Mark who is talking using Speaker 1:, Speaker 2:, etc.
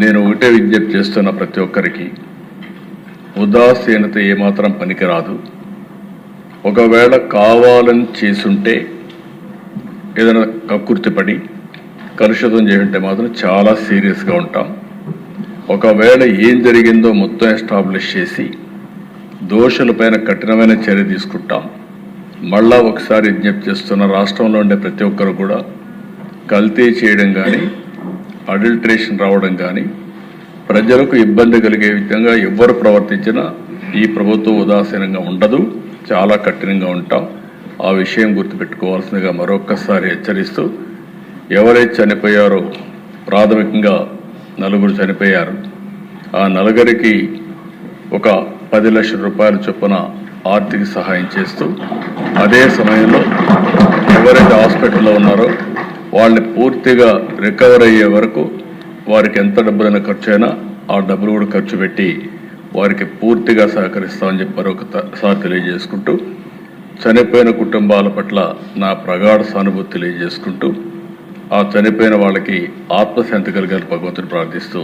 Speaker 1: నేను ఒకటే విజ్ఞప్తి చేస్తున్న ప్రతి ఒక్కరికి ఉదాసీనత ఏమాత్రం పనికిరాదు. ఒకవేళ కావాలని చేసుంటే ఏదైనా కక్కుర్తిపడి కలుషితం చేస్తుంటే మాత్రం చాలా సీరియస్గా ఉంటాం. ఒకవేళ ఏం జరిగిందో మొత్తం ఎస్టాబ్లిష్ చేసి దోషులపైన కఠినమైన చర్య తీసుకుంటాం. మళ్ళా ఒకసారి విజ్ఞప్తి చేస్తున్న రాష్ట్రంలో ఉండే ప్రతి ఒక్కరు కూడా కల్తీ చేయడం కానీ అడల్ట్రేషన్ రావడం కానీ ప్రజలకు ఇబ్బంది కలిగే విధంగా ఎవరు ప్రవర్తించినా ఈ ప్రభుత్వం ఉదాసీనంగా ఉండదు, చాలా కఠినంగా ఉంటాం. ఆ విషయం గుర్తుపెట్టుకోవాల్సిందిగా మరొక్కసారి హెచ్చరిస్తూ, ఎవరైతే చనిపోయారో ప్రాథమికంగా 4 చనిపోయారు. ఆ 4కి ఒక 10 లక్షల రూపాయల చొప్పున ఆర్థిక సహాయం చేస్తూ, అదే సమయంలో ఎవరైతే హాస్పిటల్లో ఉన్నారో వాళ్ళని పూర్తిగా రికవర్ అయ్యే వరకు వారికి ఎంత డబ్బులైనా ఖర్చు అయినా ఆ డబ్బులు కూడా ఖర్చు పెట్టి వారికి పూర్తిగా సహకరిస్తామని చెప్పి మరొకసారి తెలియజేసుకుంటూ, చనిపోయిన కుటుంబాల పట్ల నా ప్రగాఢ సానుభూతి తెలియజేసుకుంటూ, ఆ చనిపోయిన వాళ్ళకి ఆత్మశాంతి కలిగారు భగవంతుని ప్రార్థిస్తూ